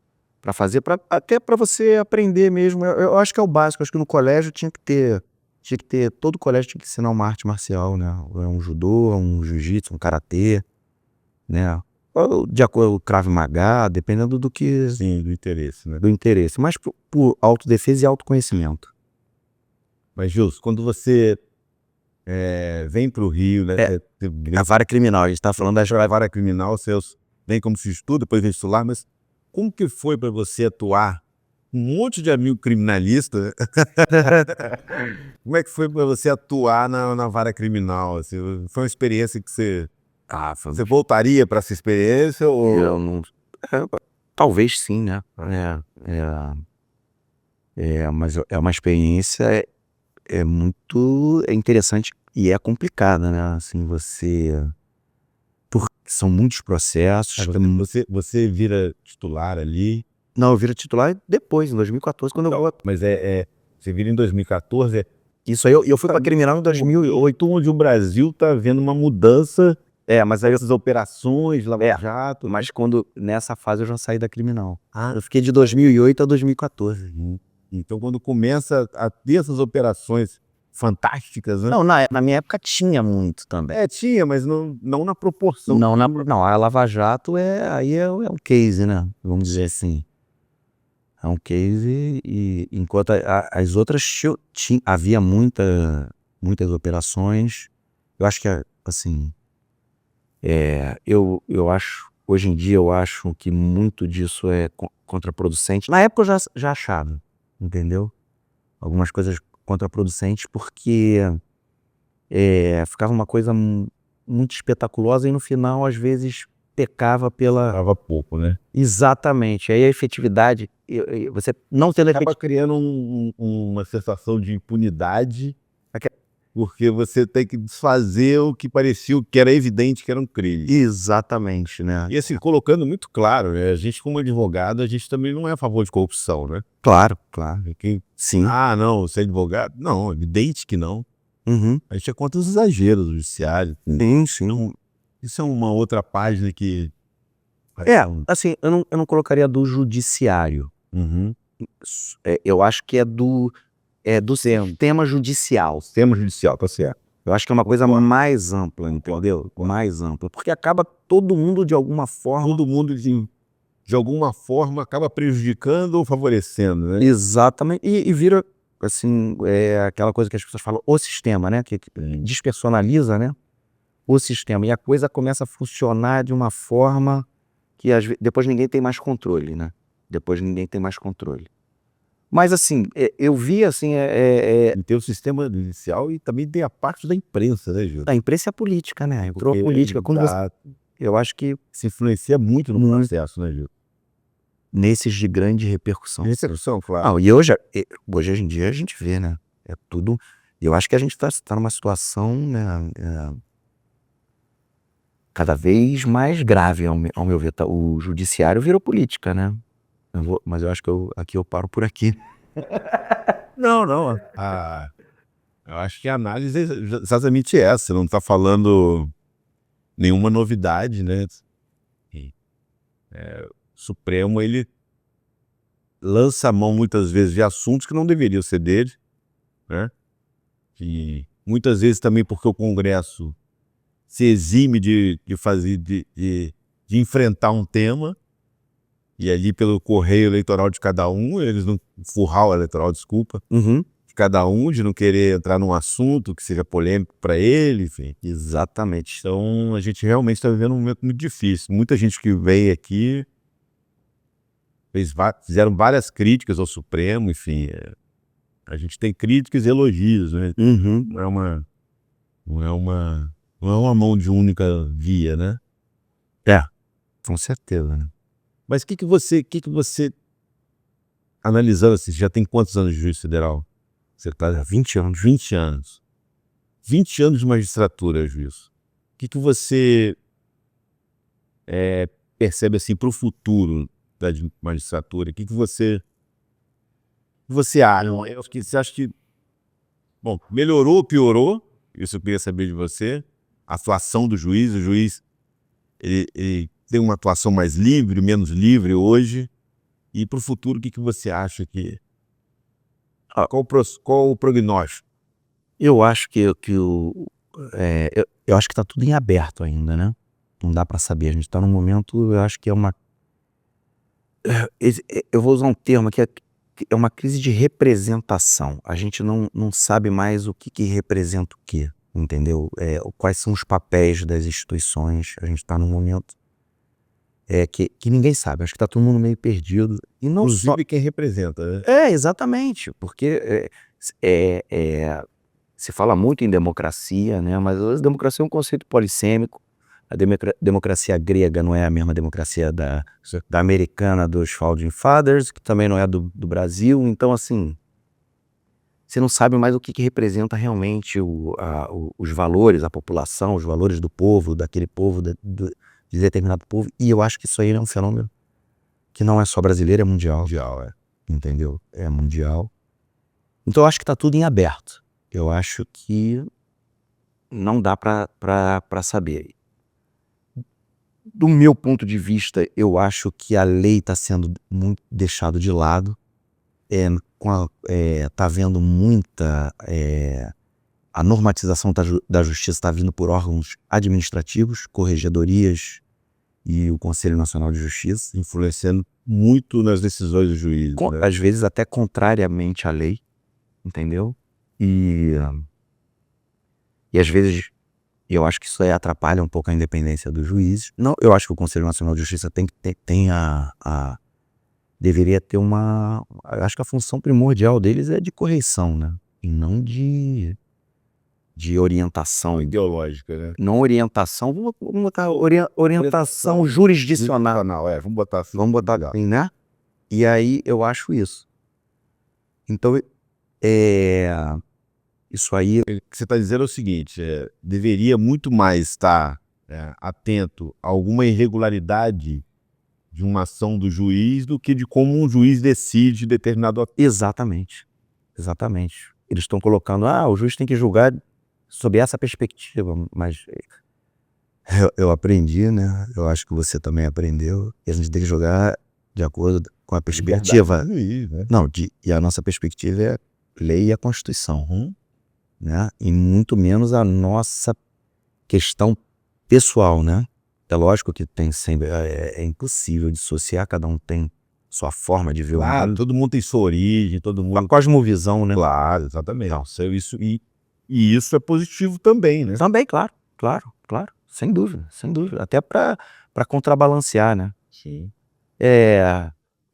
fazer, até para você aprender mesmo. Eu acho que é o básico. Eu acho que no colégio tinha que ter, todo colégio tinha que ensinar uma arte marcial, né? Um judô, um jiu-jitsu, um karatê, né? De acordo com o Krav Maga, dependendo do que... Sim, do interesse, né? Do interesse, mas por autodefesa e autoconhecimento. Mas, Gilson, quando você vem para o Rio, né? A vara criminal, a gente tá falando A vara criminal, seus vem como se estuda, depois vem estudar, mas como que foi para você atuar um monte de amigo criminalista? Como é que foi para você atuar na vara criminal? Assim, foi uma experiência que você voltaria para essa experiência ou eu não, talvez sim, né? Mas é uma experiência muito interessante e é complicada, né? Assim, porque são muitos processos. você vira titular ali? Não, eu viro titular depois, em 2014, quando eu vou. Mas você vira em 2014, Isso aí, eu fui para criminal em 2008. onde o Brasil está vendo uma mudança Mas aí essas operações, Lava Jato. mas nessa fase eu já saí da criminal. Eu fiquei de 2008 a 2014. Então, quando começa a ter essas operações fantásticas, né? Não, na minha época tinha muito também. Tinha, mas não na proporção. Não, a Lava Jato aí é um case, né? Vamos dizer assim. É um case e enquanto as outras havia muitas operações. Eu acho que, assim, eu acho, hoje em dia eu acho que muito disso é contraproducente. Na época eu já achava, entendeu? Algumas coisas contraproducentes porque ficava uma coisa muito espetaculosa e no final às vezes pecava pela... Tava pouco, né? Exatamente. Aí a efetividade, você não tendo Acaba criando uma sensação de impunidade, porque você tem que desfazer o que parecia, que era evidente que era um crime. Exatamente, né? E assim, colocando muito claro, né? A gente como advogado, a gente também não é a favor de corrupção, né? Claro. Sim. Não, você é advogado? Não, evidente que não. Uhum. A gente é contra os exageros do judiciário. Sim. Então, isso é uma outra página que... Assim, eu não colocaria do judiciário. Uhum. Eu acho que é do sistema judicial. Sistema judicial, tá certo. Eu acho que é uma coisa mais ampla, entendeu? Mais ampla. Porque acaba todo mundo de alguma forma... Todo mundo de alguma forma acaba prejudicando ou favorecendo, né? Exatamente. E vira, assim, aquela coisa que as pessoas falam, o sistema, né? Que despersonaliza, né? O sistema. E a coisa começa a funcionar de uma forma que depois ninguém tem mais controle, né? Mas assim, eu vi assim... Tem o sistema judicial e também tem a parte da imprensa, né, Gil? A imprensa é a política, né? Entrou a política. Eu acho que se influencia muito no processo, né, Gil? Nesses de grande repercussão. Claro. E hoje em dia a gente vê, né? É tudo... Eu acho que a gente está numa situação, né, cada vez mais grave, ao meu ver. O judiciário virou política, né? Mas eu acho que aqui eu paro por aqui. Não. Eu acho que a análise é exatamente essa. Você não está falando nenhuma novidade, né? O Supremo, ele lança a mão muitas vezes de assuntos que não deveriam ser dele, né? E muitas vezes também porque o Congresso se exime de enfrentar um tema, e ali pelo correio eleitoral de cada um, eles não... Curral eleitoral, desculpa. Uhum. De cada um, de não querer entrar num assunto que seja polêmico para ele, enfim. Exatamente. Então, a gente realmente está vivendo um momento muito difícil. Muita gente que veio aqui fizeram várias críticas ao Supremo, enfim. A gente tem críticas e elogios, né? Uhum. Não é uma mão de única via, né? Com certeza, né? Mas o que você analisando assim, já tem quantos anos de juiz federal? Você está há 20 anos. 20 anos. 20 anos de magistratura, juiz. O que você percebe assim para o futuro da magistratura? O que você acha? Você acha que, bom, melhorou ou piorou? Isso eu queria saber de você. A atuação do juiz, o juiz ele tem uma atuação mais livre, menos livre hoje? E para o futuro, o que você acha que... Qual o prognóstico? Eu acho eu acho que está tudo em aberto ainda, né? Não dá para saber. A gente está num momento, eu acho que eu vou usar um termo que é uma crise de representação. A gente não sabe mais o que representa o quê. entendeu? Quais são os papéis das instituições. A gente está num momento que ninguém sabe, acho que está todo mundo meio perdido. E não só... Inclusive quem representa, né? Exatamente, porque se fala muito em democracia, né? Mas a democracia é um conceito polissêmico. A democracia grega não é a mesma democracia da americana dos Founding Fathers, que também não é do Brasil. Então, assim, você não sabe mais o que representa realmente os valores, a população, os valores do povo, daquele povo, de determinado povo. E eu acho que isso aí é um fenômeno que não é só brasileiro, é mundial. Mundial, Entendeu? É mundial. Então eu acho que está tudo em aberto. Eu acho que não dá para saber. Do meu ponto de vista, eu acho que a lei está sendo muito deixado de lado. Tá havendo muita... a normatização da justiça está vindo por órgãos administrativos, corregedorias e o Conselho Nacional de Justiça. influenciando muito nas decisões do juiz, né? Às vezes até contrariamente à lei, entendeu? E às vezes eu acho que isso aí atrapalha um pouco a independência dos juízes. Não, eu acho que o Conselho Nacional de Justiça deveria ter acho que a função primordial deles é de correição, né? E não de orientação. Ideológica, né? Não orientação, vamos botar orientação jurisdicional. Vamos botar assim. Vamos botar assim, né? E aí eu acho isso. Então, isso aí... O que você está dizendo é o seguinte, deveria muito mais estar atento a alguma irregularidade de uma ação do juiz do que de como um juiz decide determinado... Exatamente. Exatamente. Eles estão colocando, o juiz tem que julgar sob essa perspectiva, mas eu aprendi, né? Eu acho que você também aprendeu, e a gente tem que jogar de acordo com a perspectiva. Juiz, né? Não, e a nossa perspectiva é a lei e a Constituição, né? E muito menos a nossa questão pessoal, né? É lógico que tem sempre, é impossível dissociar, cada um tem sua forma de ver o mundo. Todo mundo tem sua origem, todo mundo... A cosmovisão, né? Claro, exatamente. Não, e isso é positivo também, né? Também, claro, sem dúvida. Até para contrabalancear, né? Sim.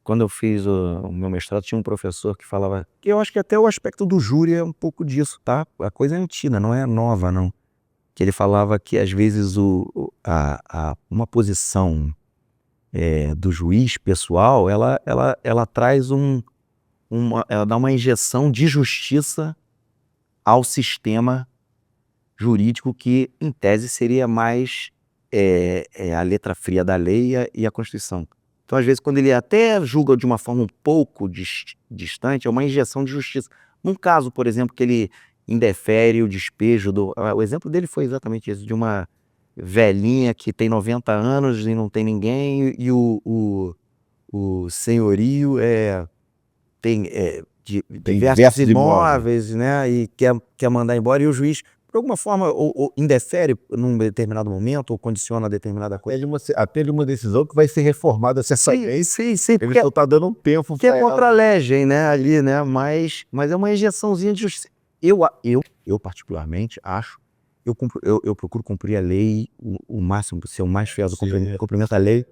Quando eu fiz o meu mestrado, tinha um professor que falava, que eu acho que até o aspecto do júri é um pouco disso, tá? A coisa é antiga, não é nova, não. Que ele falava que às vezes uma posição do juiz pessoal, ela traz ela dá uma injeção de justiça ao sistema jurídico que, em tese, seria mais a letra fria da lei e a Constituição. Então, às vezes, quando ele até julga de uma forma um pouco distante, é uma injeção de justiça. Num caso, por exemplo, que ele indefere o despejo o exemplo dele foi exatamente isso, de uma velhinha que tem 90 anos e não tem ninguém, e o senhorio tem diversos imóveis, né, e quer mandar embora, e o juiz, por alguma forma, ou indefere num determinado momento, ou condiciona determinada coisa. Até de uma decisão que vai ser reformada certamente. Sim, Ele só está dando um tempo. Que é contra a legem, né, ali, né, mas é uma injeçãozinha de justiça. Eu particularmente acho, eu procuro cumprir a lei o máximo, ser o mais fiel do cumprimento da lei.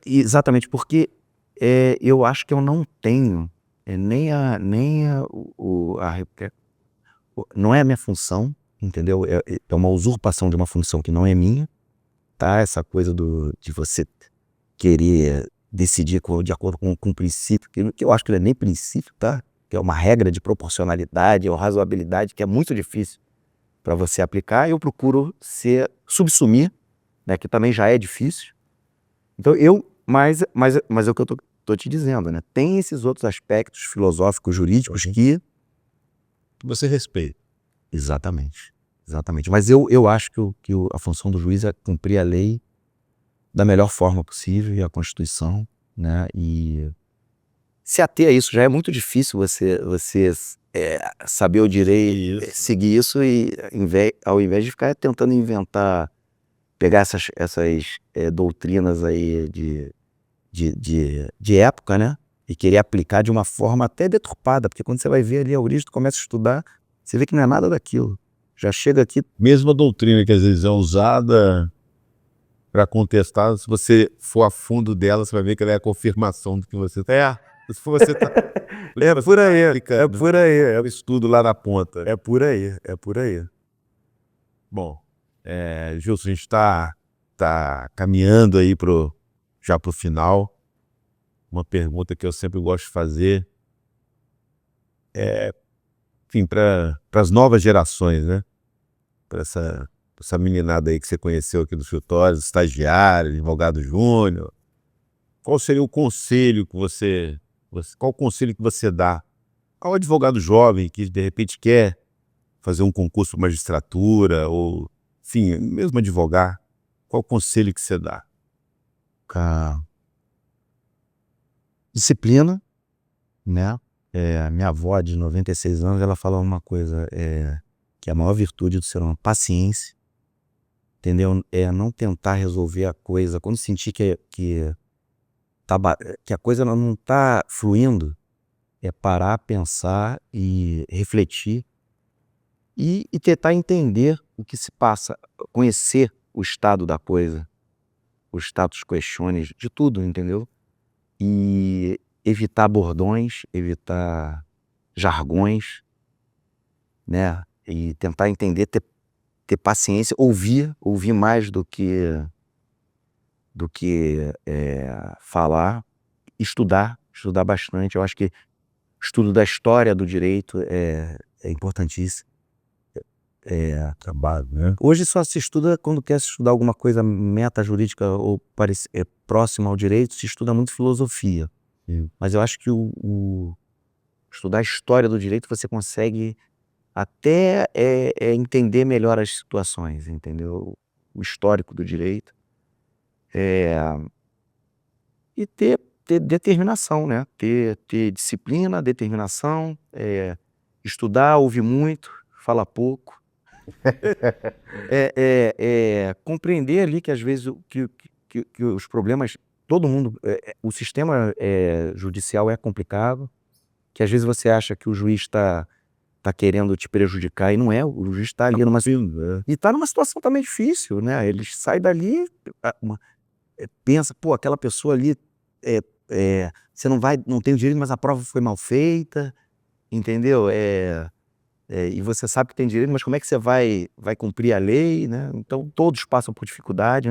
Exatamente, porque eu acho que eu não tenho não é a minha função, entendeu? É uma usurpação de uma função que não é minha, tá? Essa coisa de você querer decidir de acordo com um princípio, que eu acho que não é nem princípio, tá? Que é uma regra de proporcionalidade ou razoabilidade que é muito difícil para você aplicar. Eu procuro subsumir, né? Que também já é difícil. Então mas é o que eu tô te dizendo, né? Tem esses outros aspectos filosóficos, jurídicos que você respeita. Exatamente. Mas eu acho que a função do juiz é cumprir a lei da melhor forma possível e a Constituição, né? E se ater a isso já é muito difícil você saber o direito, seguir isso, e ao invés de ficar tentando inventar, pegar essas doutrinas aí de época, né? E querer aplicar de uma forma até deturpada, porque quando você vai ver ali a origem, tu começa a estudar, você vê que não é nada daquilo. Já chega aqui. Mesma doutrina que às vezes é usada para contestar, se você for a fundo dela, você vai ver que ela é a confirmação do que você está. Se você tá, É por aí, é né? por aí, É o estudo lá na ponta. é por aí, é por aí. Bom, Gilson, a gente tá caminhando aí já pro final. Uma pergunta que eu sempre gosto de fazer enfim, para as novas gerações, né? Para essa meninada aí que você conheceu aqui do escritório, estagiário, advogado júnior. Qual seria o conselho que qual o conselho que você dá ao advogado jovem que de repente quer fazer um concurso para magistratura ou, enfim, mesmo advogar? Qual o conselho que você dá? Disciplina, né? Minha avó de 96 anos, ela fala uma coisa, que é a maior virtude do ser humano, paciência, entendeu? É não tentar resolver a coisa, quando sentir que a coisa não está fluindo, é parar, pensar e refletir e tentar entender o que se passa, conhecer o estado da coisa, os status questiones, de tudo, entendeu? E evitar bordões, evitar jargões, né? E tentar entender, ter paciência, ouvir mais do que falar, estudar bastante. Eu acho que o estudo da história do direito é importantíssimo. Trabalho, né? Hoje só se estuda quando quer se estudar alguma coisa meta-jurídica ou próxima ao direito, se estuda muito filosofia. Sim. Mas eu acho que estudar a história do direito você consegue até entender melhor as situações, entendeu? O histórico do direito. E ter determinação, né? Ter disciplina, determinação, estudar, ouvir muito, falar pouco. Compreender ali que às vezes que os problemas, todo mundo, o sistema judicial é complicado, que às vezes você acha que o juiz está querendo te prejudicar e não é, o juiz está ali e está numa situação também difícil, né? Ele sai dali, pensa, pô, aquela pessoa ali, você não tem o direito, mas a prova foi mal feita, entendeu? E você sabe que tem direito, mas como é que você vai cumprir a lei, né? Então todos passam por dificuldade,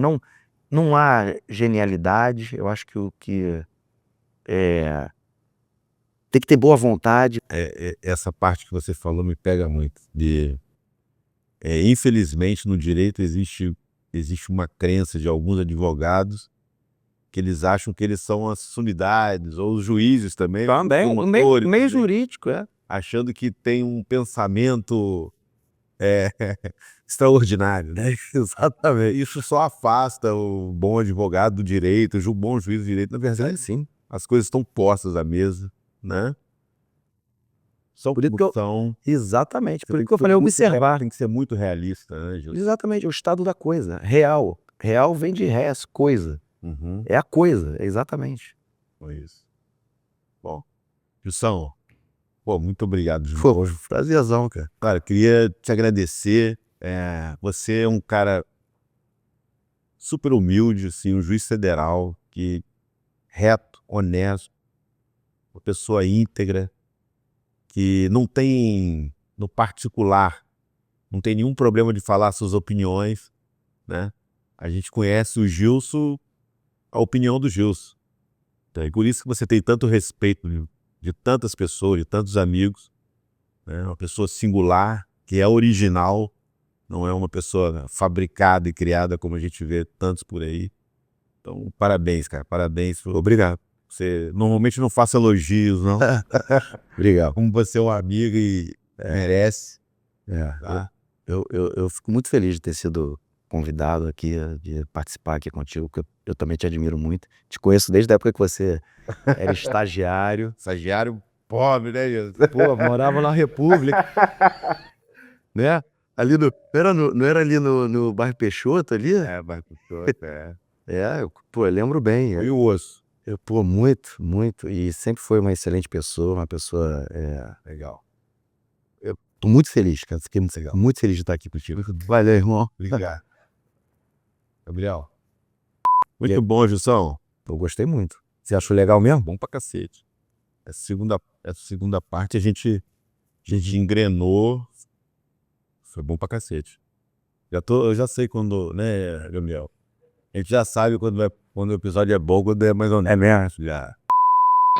não há genialidade. Eu acho que tem que ter boa vontade. Essa parte que você falou me pega muito. Infelizmente, no direito existe uma crença de alguns advogados que eles acham que eles são as unidades, ou os juízes também, Também, o meio promotores, jurídico, achando que tem um pensamento extraordinário, né? Exatamente. Isso só afasta o bom advogado do direito, o bom juiz do direito. Na verdade, Sim. as coisas estão postas à mesa, né? São Por isso que eu- são Exatamente. Por Tem isso que eu falei, observar. tem que ser muito realista, né, Gilson? Exatamente, o estado da coisa, real. Real vem de res, coisa. Uhum, É a coisa, exatamente. foi isso. Bom, Gilson, pô, muito obrigado de Pô, novo. prazerzão, cara. Cara, eu queria te agradecer. Você é um cara super humilde, assim, um juiz federal reto, honesto, uma pessoa íntegra, que não tem, no particular, não tem nenhum problema de falar suas opiniões, né? A gente conhece o Gilson, a opinião do Gilson. Então, é por isso que você tem tanto respeito de tantas pessoas, de tantos amigos, né? Uma pessoa singular, que é original, não é uma pessoa fabricada e criada como a gente vê tantos por aí. Então, parabéns, cara, parabéns. Obrigado. Você normalmente não faça elogios, não. Obrigado. Como você é um amigo e merece. É, Tá? eu fico muito feliz de ter sido convidado aqui, de participar aqui contigo, porque eu também te admiro muito. Te conheço desde a época que você era estagiário. Estagiário pobre, né, Gilson? Pô, morava na República, né? Ali não era ali no bairro Peixoto ali? Vai com é. Eu lembro bem. E o osso? Pô, muito, muito. E sempre foi uma excelente pessoa, uma pessoa Legal. Tô muito feliz, cara. Fiquei Muito legal. muito feliz de estar aqui contigo. Valeu, irmão. Obrigado. Gabriel. E aí? Muito bom, Jussão. Eu gostei muito. Você achou legal mesmo? Bom pra cacete. Essa segunda parte a gente engrenou. Foi bom pra cacete. Eu já sei quando, né, Gabriel? A gente já sabe quando o episódio é bom, quando é mais ou menos. É mesmo? Já.